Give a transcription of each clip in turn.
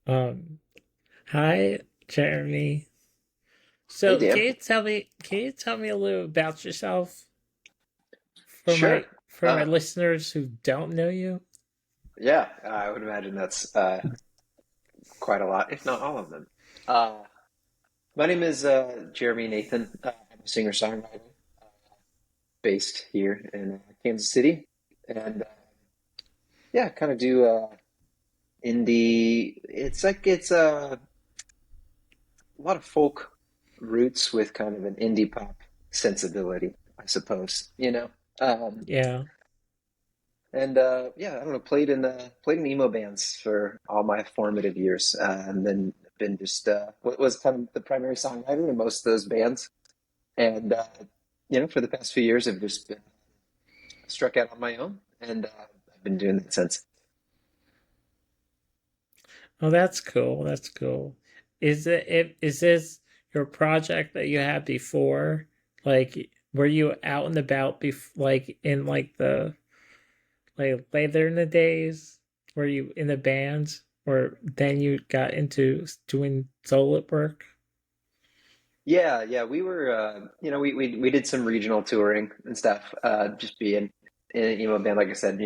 Um, Hi, Jeremy. Hey, So, Dan. can you tell me a little about yourself Sure. for my listeners who don't know you? Yeah, I would imagine that's quite a lot, if not all of them. Uh, my name is Jeremy Nathan. I'm a singer-songwriter based here in Kansas City, and yeah, kind of do indie. It's a lot of folk roots with kind of an indie pop sensibility, I suppose. Um, Yeah. And yeah, I don't know, played in emo bands for all my formative years, and then been just what was kind of the primary songwriter in most of those bands. And for the past few years, I've just been struck out on my own, and I've been doing that since. Oh, that's cool. That's cool. Is this your project that you had before? Like, were you out and about like in like the like later in the days? Were you in the bands, or then you got into doing solo work? Yeah, yeah, we were, we did some regional touring and stuff, just being in an emo band, like I said,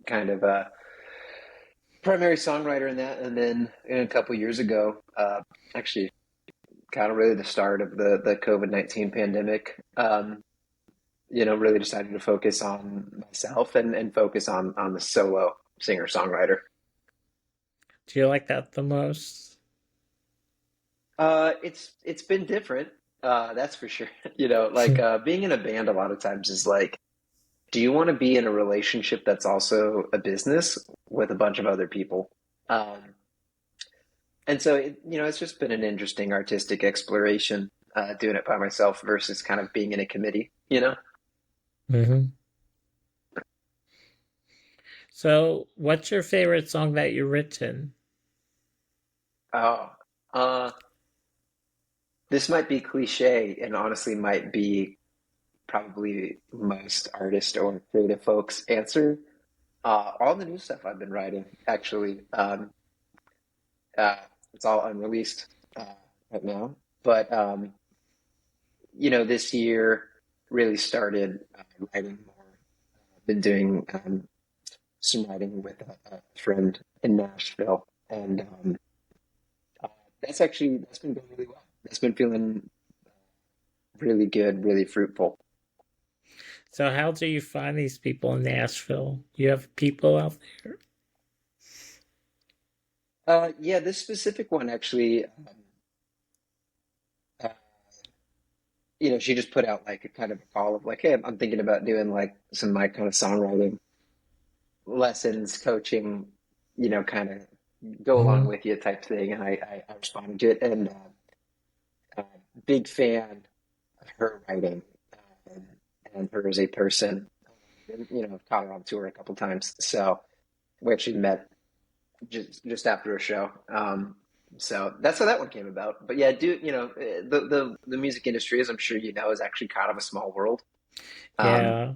kind of primary songwriter in that, and then a couple years ago, actually kind of really the start of the COVID-19 pandemic, really decided to focus on myself and focus on the solo singer-songwriter. Do you like that the most? It's been different, that's for sure. Being in a band a lot of times is like, do you want to be in a relationship that's also a business with a bunch of other people? Um, and so it's just been an interesting artistic exploration, doing it by myself versus kind of being in a committee. Hmm. So, what's your favorite song that you've written? Oh, uh, this might be cliche and honestly might be probably most artist or creative folks' answer. All the new stuff I've been writing, actually, uh, it's all unreleased uh, right now. But this year really started writing more. I've been doing some writing with a friend in Nashville, and uh, that's been going really well. That's been feeling really good, really fruitful. So, how do you find these people in Nashville? You have people out there? Yeah, this specific one actually, uh, she just put out like a kind of a call of like, hey, I'm thinking about doing like some of my kind of songwriting lessons, coaching, kind of go along Hmm. with you type thing. And I responded to it, and uh, big fan of her writing, and, and her as a person. I've caught her on tour a couple times, so we actually met just after a show. So that's how that one came about. But yeah, the music industry, as I'm sure you know, is actually kind of a small world. Um, Yeah,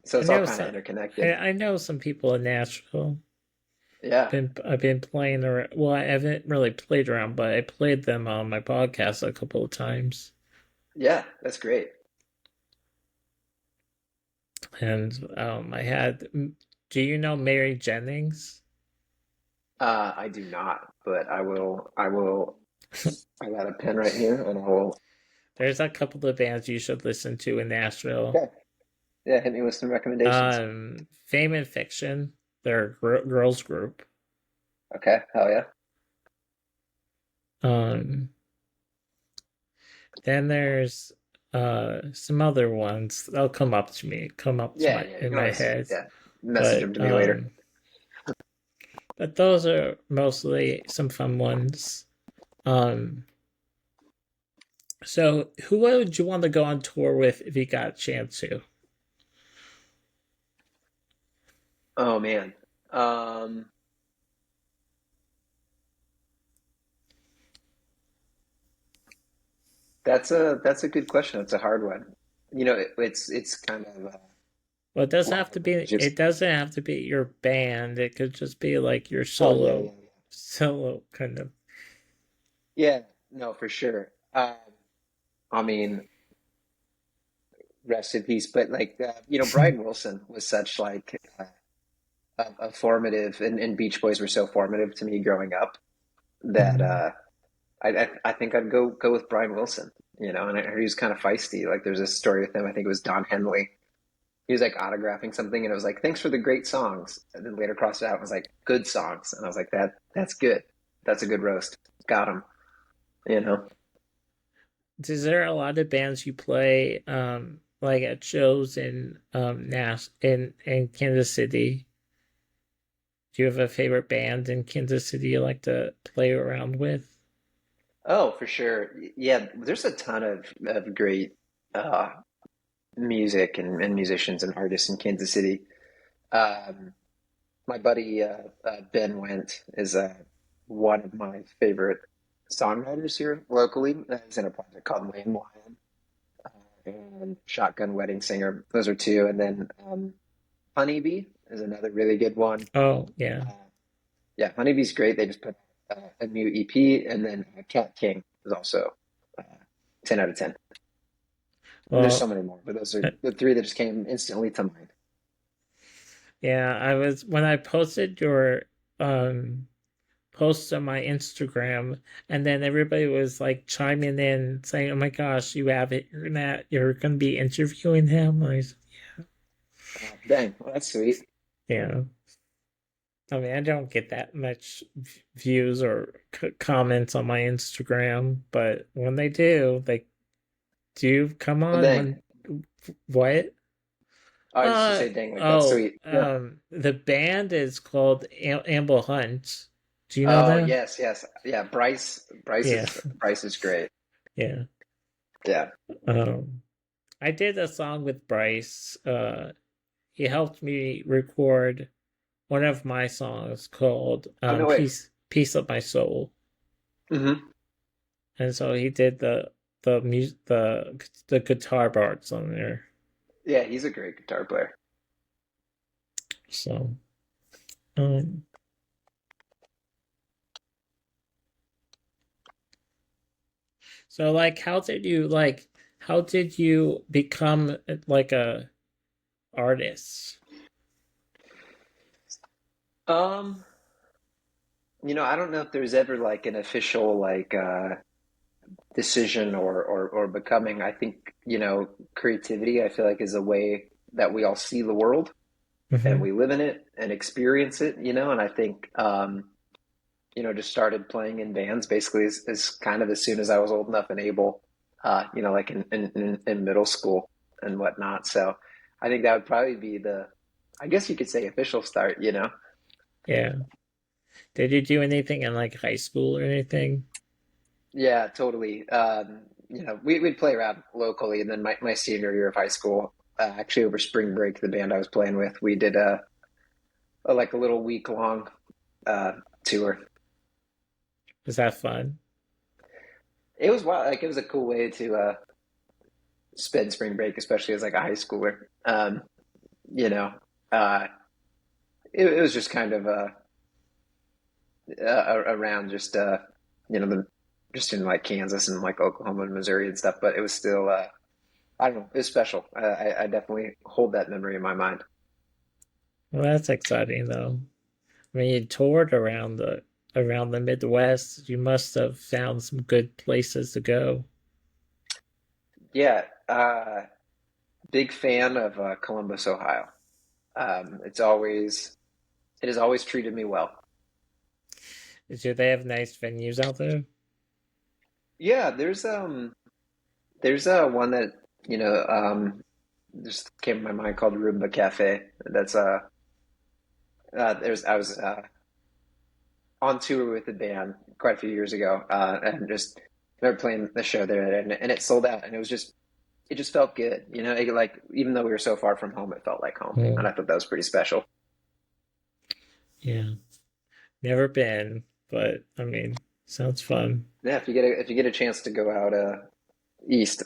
so I it's all know kind of some. interconnected. I know some people in Nashville. Yeah, I've been playing around. Well, I haven't really played around, but I played them on my podcast a couple of times. yeah, that's great. And I had. Do you know Mary Jennings? I do not, but I will. I will. I got a pen right here, and I will. There's a couple of bands you should listen to in Nashville. Okay, yeah, hit me with some recommendations. Fame and Fiction. They're a girls group. Okay, hell yeah. Um, then there's some other ones. They'll come up to Yeah, my yeah. You in can my always head. message them But to me later. those are mostly some fun ones. Um, so who would you want to go on tour with if you got a chance to? Oh man. Um, that's a good question. That's a hard one. It's kind of Well, a lot of it is it just doesn't have to be your band. It could just be like your oh yeah, yeah, solo yeah. solo kind of. Yeah, no, for sure. I mean, rest in peace. But like, Brian Wilson was such like a formative, and Beach Boys were so formative to me growing up that Mm. I think I'd go with Brian Wilson. And I heard he was kind of feisty. Like, there's this story with him. I think it was Don Henley. He was like autographing something, and it was like, "Thanks for the great songs." And then later crossed it out and was like, "Good songs." And I was like, that's good. That's a good roast. Got him. You know. Is there a lot of bands you play like at shows in in Kansas City? Do you have a favorite band in Kansas City you like to play around with? Oh, for sure. Yeah, there's a ton of great uh, music and musicians and artists in Kansas City. Um, my buddy Ben Went is one of my favorite songwriters here locally. He's in a project called Lame Lion and Shotgun Wedding Singer. Those are two. And then Honeybee is another really good one. Oh, yeah. Uh, yeah, Honeybee's great. They just put a new EP. And then Cat King is also uh, 10 out of 10. And there's so Well, many more, but those are the three that just came instantly to mind. yeah, I was when I posted your um posts on my Instagram, and then everybody was like chiming in saying, "Oh my gosh, you have it! You're gonna be interviewing him." Dang, well, that's sweet. Yeah. I mean, I don't get that much views or comments on my Instagram, but when they do, they do come Well, on. dang. When what? I just to say, dang, like that's Oh, sweet. Yeah. the band is called Amble Hunt. Do you know Oh, that? yes, yes. Yeah, Bryce. Bryce Yeah, is Bryce is great. yeah. Yeah. Um, I did a song with Bryce. He helped me record one of my songs called Oh, no way. Piece of My Soul. Hmm. And so he did the music the guitar parts on there. Yeah, he's a great guitar player. So um so like how did you become like a artist? Um, I don't know if there's ever like an official like decision or becoming. I think, creativity, I feel like, is a way that we all see the world and Hmm. we live in it and experience it, and I think just started playing in bands basically as kind of as soon as I was old enough and able, like in middle school and whatnot. So I think that would probably be I guess you could say, official start. Yeah. Did you do anything in like high school or anything? Yeah, totally. We'd play around locally, and then my senior year of high school, actually over spring break, the band I was playing with, we did like a little week long uh, tour. Was that fun? It was wild. Like, it was a cool way to spend spring break, especially as like a high schooler. You know, uh, it was just kind of around just just in like Kansas and like Oklahoma and Missouri and stuff. But it was still I don't know, it was special. I definitely hold that memory in my mind. Well, that's exciting though. I mean, you toured around the Midwest. You must have found some good places to go. Yeah, big fan of Columbus, Ohio. It has always treated me well. Do they have nice venues out there? Yeah, there's one that just came to my mind called Roomba Cafe. That's there's I was on tour with the band quite a few years ago, and just remember playing the show there, and it sold out, and it just felt good, like, even though we were so far from home, it felt like home, and Mm, I thought that was pretty special. yeah, never been, but I mean, sounds fun. Yeah, if you get a chance to go out east,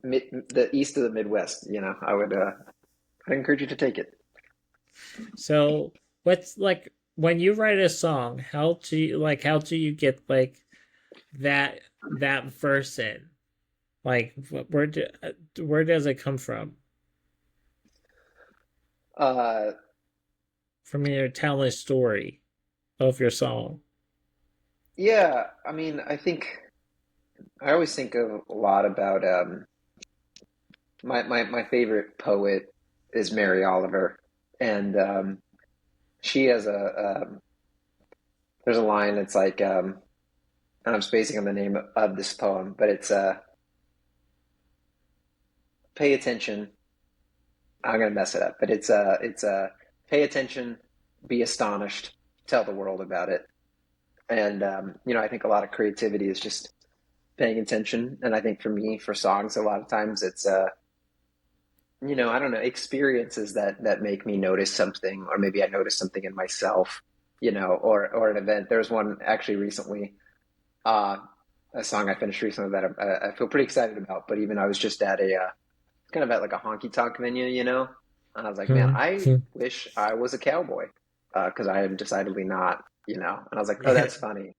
the east of the Midwest, I'd encourage you to take it. So, what's like? when you write a song, how do you get like that that verse in? Like where does it come from? Uh, From your telling a story of your song. yeah, I mean, I always think of a lot about my favorite poet is Mary Oliver, and she has there's a line that's like and I'm spacing on the name of this poem, but it's pay attention. I'm gonna mess it up, but it's pay attention, be astonished, tell the world about it. And I think a lot of creativity is just paying attention. And I think for me, for songs, a lot of times it's I don't know, experiences that make me notice something, or maybe I notice something in myself, or an event. There's one actually recently, uh, a song I finished recently that I feel pretty excited about. But even I was just at a kind of at like a honky tonk venue, and I was like, man, I Mhm. wish I was a cowboy, because I am decidedly not, And I was like, oh, Yeah, that's funny,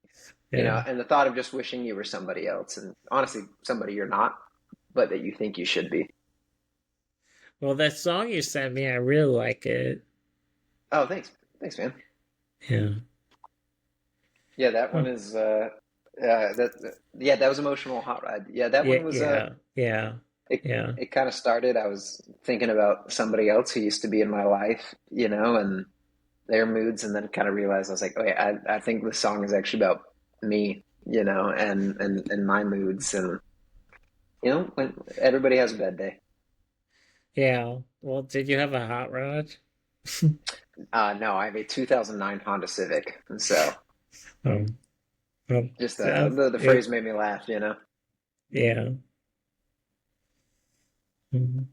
yeah. and the thought of just wishing you were somebody else, and honestly, somebody you're not, but that you think you should be. Well, that song you sent me, I really like it. Oh, thanks, man. Yeah. Yeah, that Huh. one is yeah, that was emotional hot ride. Yeah, that Yeah, one was yeah, yeah, it yeah, it kind of started. I was thinking about somebody else who used to be in my life, and their moods, and then kind of realized I was like, oh yeah, I think the song is actually about me, and my moods, and when everybody has a bad day. yeah. Well, did you have a hot rod? No, I have a 2009 Honda Civic, and so Um, just so the it, phrase made me laugh, yeah. Mhm.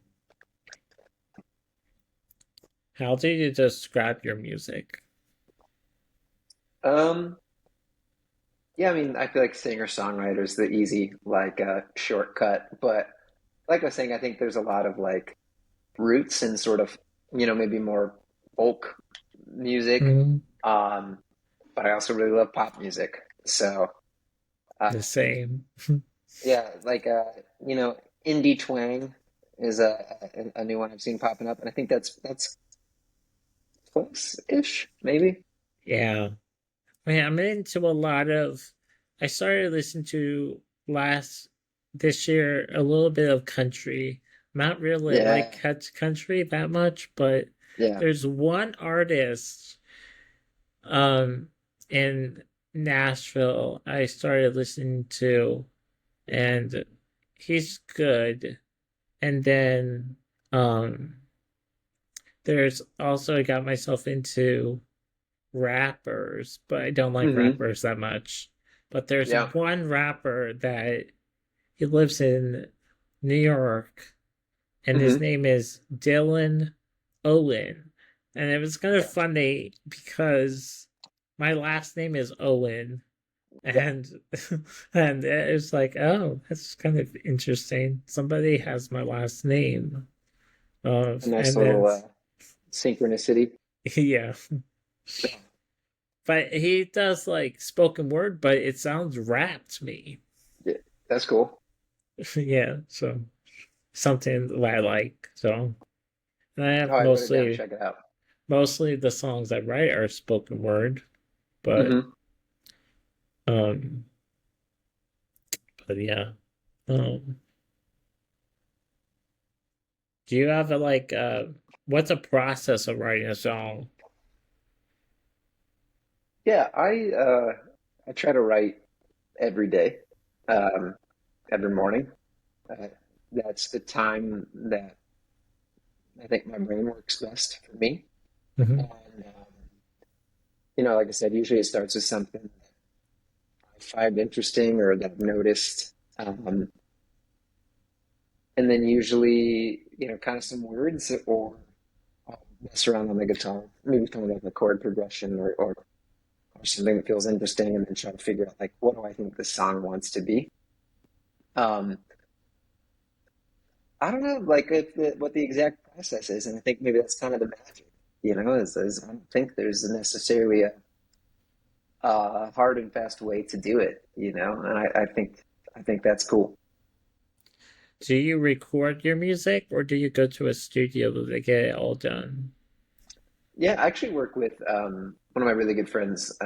How do you describe your music? Um, yeah, I mean, I feel like singer-songwriter is the easy like shortcut, but like I was saying, I think there's a lot of like roots and sort of maybe more folk music, Mm, um, but I also really love pop music. So the uh, same. yeah, like indie twang is a new one I've seen popping up, and I think that's close-ish, maybe. Yeah. Man, I'm into a lot of. I started listening to last this year a little bit of country. Not really like Yeah, country that much, but yeah. there's one artist um in Nashville I started listening to, and he's good. And then um there's also I got myself into rappers, but I don't like Hmm. rappers that much. But there's Yeah. one rapper that he lives in New York, and his Hmm. name is Dylan Owen. And it was kind of Gotcha. funny because my last name is Owen, Yeah. and and it's like, oh, that's kind of interesting. Somebody has my last name. A nice And little then synchronicity. yeah, Yeah, but he does like spoken word, but it sounds rap to me. yeah, that's cool. Yeah, so something that I like. So and I Oh, have I wrote it down. Check it out. mostly the songs I write are spoken word, but Hmm. um, but yeah. Um, do you have a like what's a process of writing a song? Yeah, I try to write every day, um, every morning. Uh, that's the time that I think my brain works best for me. Hmm. And like I said, usually it starts with something I find interesting or that I've noticed, and then usually kind of some words, or I'll mess around on the guitar, maybe kind of like a chord progression, or something that feels interesting, and then try to figure out like what do I think the song wants to be. Um, I don't know, like what the exact process is, and I think maybe that's kind of the magic. I don't think there's necessarily a hard and fast way to do it, and I think that's cool. Do you record your music or do you go to a studio to get it all done? Yeah, I actually work with one of my really good friends,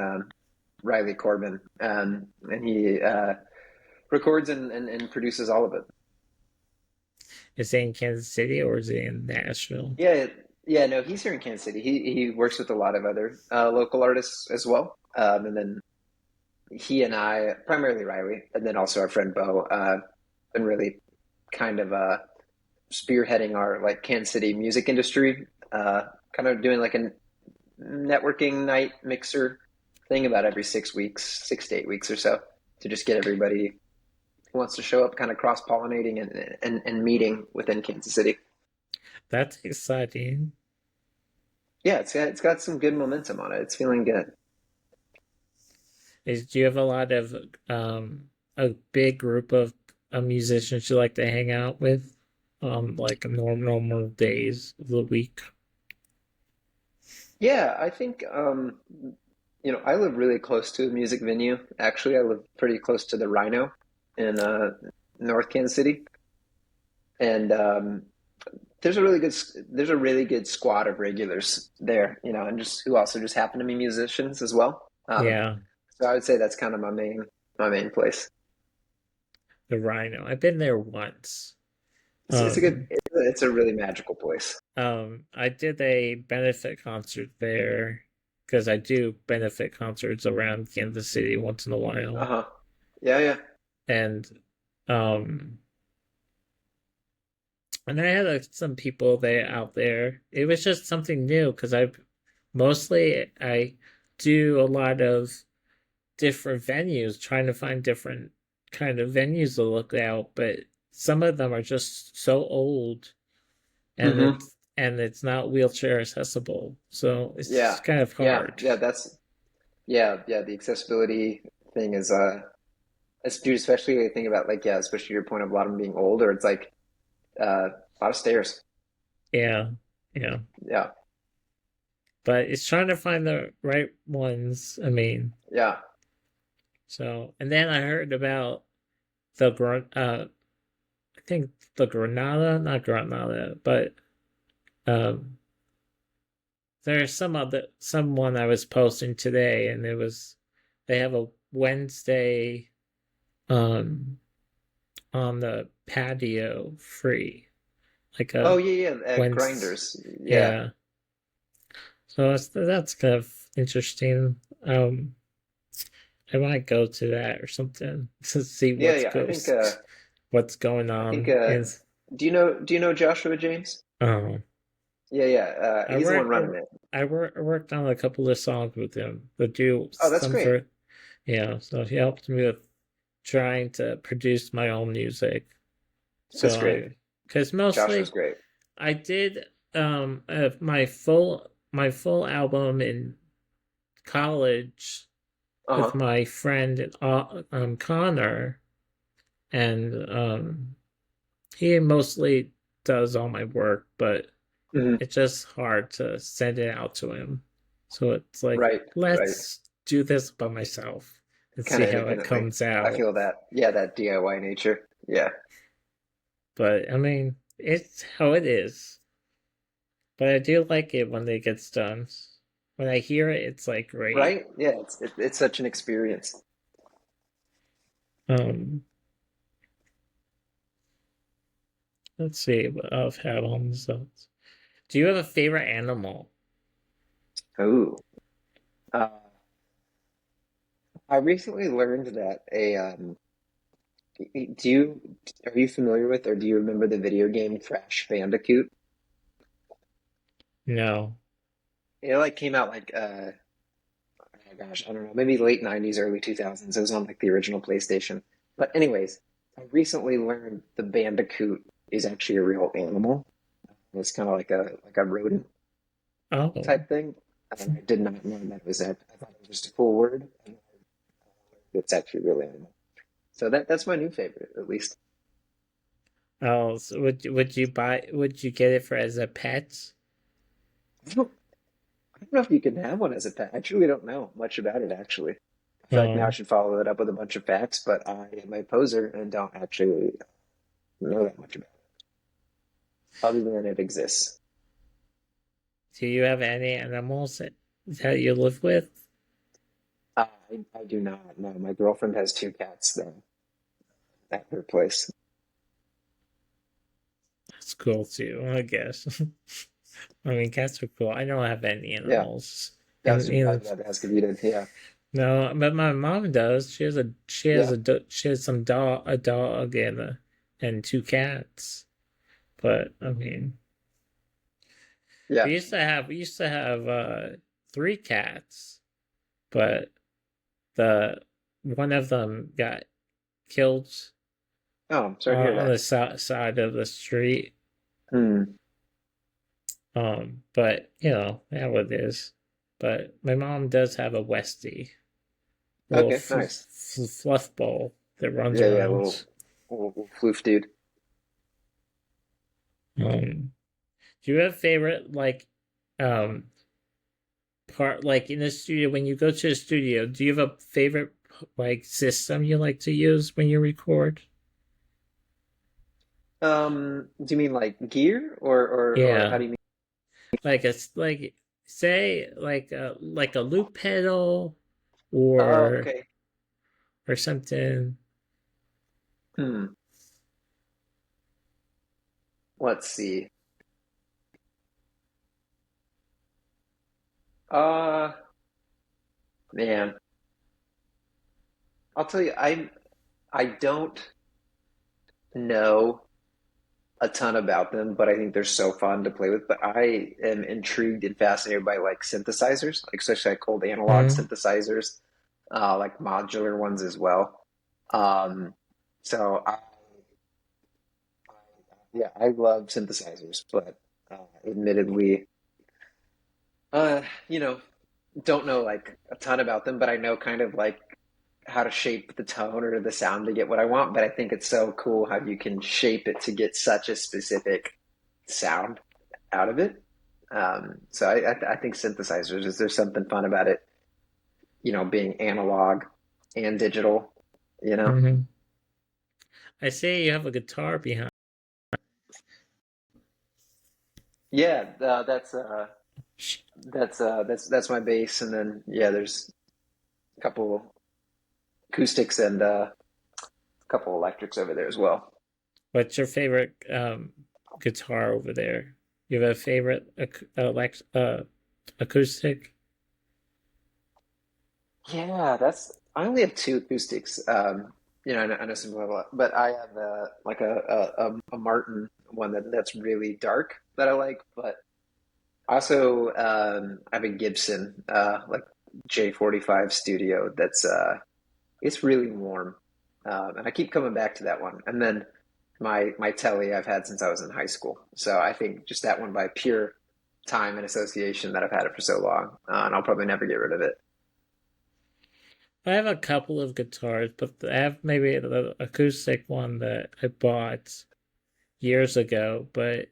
Riley Corbin, and he records and produces all of it. Is it in Kansas City or is it in Nashville? Yeah, yeah, no, he's here in Kansas City. He works with a lot of other local artists as well, and then he and I, primarily Riley, and then also our friend Bo, been really kind of spearheading our like Kansas City music industry, kind of doing like a networking night mixer thing about every 6 weeks, 6 to 8 weeks or so, to just get everybody who wants to show up kind of cross pollinating and meeting within Kansas City. That's exciting. Yeah, it's got some good momentum on it. It's feeling good. Do you have a lot of a big group of musicians you like to hang out with like normal days of the week? Yeah, I think I live really close to a music venue. Actually, I live pretty close to the Rhino in North Kansas City, and there's a really good squad of regulars there, and just who also just happen to be musicians as well. Yeah, So I would say that's kind of my main place. the Rhino. I've been there once. It's a good Um it's a really magical place. I did a benefit concert there because I do benefit concerts around Kansas City once in a while. Uh-huh. Yeah, yeah. And um and I had some people there out there. It was just something new because I do a lot of different venues, trying to find different kind of venues to look out, but some of them are just so old and Hmm. it's not wheelchair accessible. So it's Yeah. kind of Yeah. hard. Yeah, the accessibility thing is it's dude, especially when you think about like, yeah, especially your point of a lot of them being older, it's like a lot of stairs. Yeah. Yeah. Yeah. But it's trying to find the right ones. I mean, Yeah. so and then I heard about the I think the Granada, not Granada, but um there's someone I was posting today, and they have a Wednesday um on the patio free, like Oh a yeah, yeah, Wednesday. grinders. Yeah. Yeah, so that's kind of interesting. I might go to that or something to see Yeah, yeah. I think what's going I think on. Is do you know Joshua James? oh, Yeah, yeah. I He's the one work running it. I worked on a couple of songs with him. The do Oh, that's some great. for yeah. So he helped me with trying to produce my own music. That's So great. I because Joshua's mostly great. I did my full album in college with Uh-huh. my friend Connor, and he mostly does all my work, but Hmm. it's just hard to send it out to him. So it's like, Right, right. let's do this by myself and Kind see of how it independently. comes I out. feel that. Yeah, that DIY nature. Yeah. But I mean, it's how it is. But I do like it when it gets done. When I hear it, it's like great. Right? Yeah, it's such an experience. Um, let's see what I've had on this. Do you have a favorite animal? Ooh. Uh, I recently learned that do you are you familiar with or do you remember the video game Crash Bandicoot? No. It like came out like oh gosh, I don't know, maybe late 90s, early 2000s. It was on like the original PlayStation. But anyways, I recently learned the Bandicoot is actually a real animal. It's kind of like a rodent Oh, type thing. And I did not know that was that. I thought it was just a cool word. And it's actually a real animal. So that's my new favorite, at least. oh. So would you get it for as a pet? don't know if you can have one as a pet. I truly don't know much about it, actually. I feel like now I Um, should follow it up with a bunch of facts, but I am a poser and don't actually know that much about it, other than it exists. do you have any animals that you live with? I do not know. My girlfriend has two cats, though, at her place. That's cool too, I guess. I mean, cats are cool. I don't have any Yeah, animals, I and was about to ask if you did. Yeah, no, but my mom does. yeah, She has some dog a dog and two cats. But I mean, yeah. we used to have three cats, but the one of them got killed Oh, I'm sorry to hear on that. the side of the street. Hmm. But you know how it is. But my mom does have a Westie, a little Okay, nice. fluff ball that runs Yeah, yeah, around. little floof dude. Um, do you have favorite um part like in the studio when you go to the studio? Do you have a favorite like system you like to use when you record? Do you mean like gear or how Yeah, do you mean? like it's like say like a loop pedal Oh, or okay. something. Hmm. Let's see. Uh, Man, I'll tell you, I don't know a ton about them, but I think they're so fun to play with. But I am intrigued and fascinated by like synthesizers, like especially like old analog Hmm. synthesizers, like modular ones as well. Um, so yeah, I love synthesizers, but admittedly, uh, you know, don't know like a ton about them, but I know kind of like how to shape the tone or the sound to get what I want. But I think it's so cool how you can shape it to get such a specific sound out of it. So I think synthesizers is there's something fun about it, being analog and digital, you know. Hmm. I say you have a guitar behind. Yeah, that's my bass, and then yeah, there's a couple acoustics and a couple electrics over there as well. What's your favorite guitar over there? You have a favorite acoustic? Yeah, that's. I only have two acoustics. I know some people have a lot, but I have like a Martin one that's really dark that I like. But I also have a Gibson like J45 Studio that's it's really warm, and I keep coming back to that one. And then my Telly I've had since I was in high school, so I think just that one by pure time and association that I've had it for so long, and I'll probably never get rid of it. I have a couple of guitars, but I have maybe the acoustic one that I bought years ago, but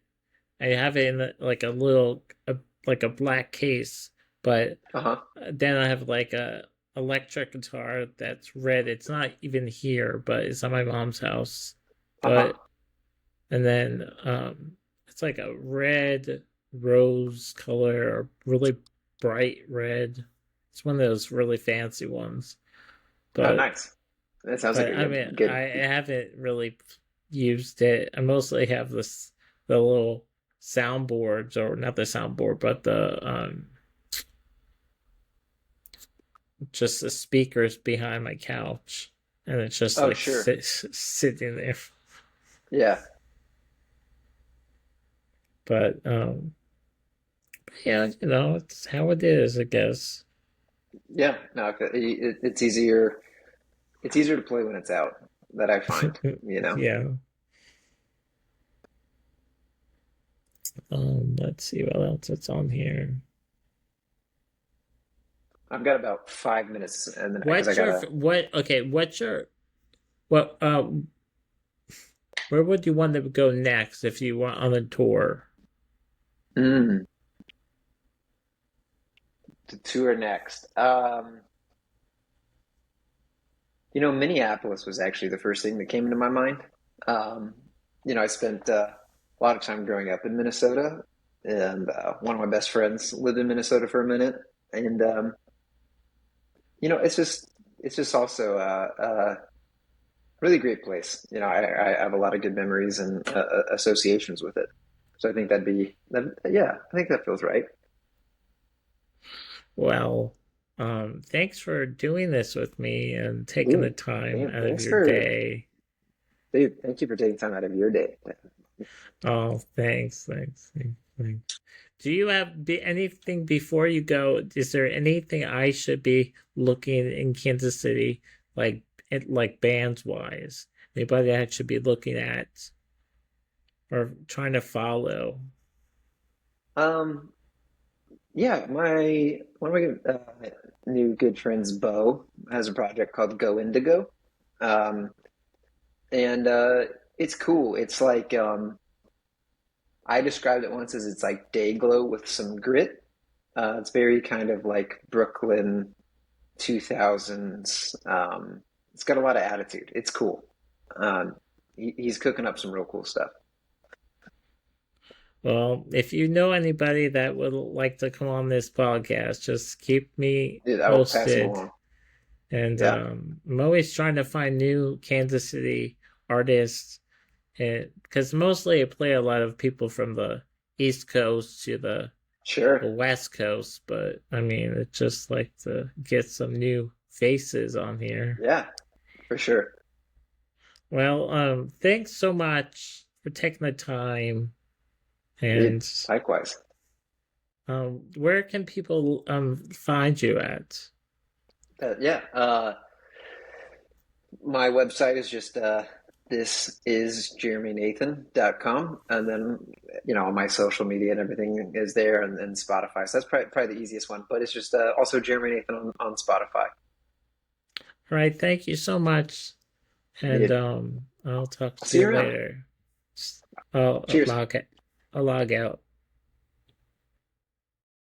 I have it in like a little like a black case. But Uh-huh. then I have like a electric guitar that's red. It's not even here, but it's at my mom's house. Uh-huh. But and then it's like a red rose color or really bright red. It's one of those really fancy ones. Oh, But nice. That sounds like a I mean I good. haven't really used it. I mostly have the little soundboards, or not the soundboard, but the just the speakers behind my couch, and it's just Oh, like sure. sitting there. Yeah. But yeah, you know, it's how it is, I guess. Yeah. No, it's easier. It's easier to play when it's out. That I find. Yeah. Let's see what else it's on here. I've got about 5 minutes, and then because I What's your gotta. what? Okay, what's your what? Where would you want to go next if you went on a tour? Mm. to tour next. Minneapolis was actually the first thing that came into my mind. Um, I spent a lot of time growing up in Minnesota, and one of my best friends lived in Minnesota for a minute, and it's just also a really great place. I have a lot of good memories and associations with it. So I think yeah, I think that feels right. Well, thanks for doing this with me and taking the Dude, time man, out of your day. thank you for taking time out of your day. Oh, thanks. Do you have anything before you go? Is there anything I should be looking in Kansas City, like bands wise? Anybody I should be looking at or trying to follow? Um, yeah, my one of my new good friends, Bo, has a project called Go Indigo, um, and it's cool. It's like I described it once as it's like day glow with some grit. It's very kind of like Brooklyn 2000s. It's got a lot of attitude. It's cool. Um, he's cooking up some real cool stuff. Well, if you know anybody that would like to come on this podcast, just keep me Dude, I will pass him posted. along. And Yeah, I'm always trying to find new Kansas City artists, and because mostly I play a lot of people from the East Coast to the sure. West Coast, but I mean, it's just like to get some new faces on here. Yeah, for sure. Well, thanks so much for taking the time. Dude, And likewise. where can people find you at? Yeah. My website is just this is jeremynathan.com, and then all my social media and everything is there, and Spotify. So that's probably the easiest one, but it's just also Jeremy Nathan on Spotify. All right, thank you so much, and Dude, I'll talk I'll to see you you around. later. I'll Cheers. log out.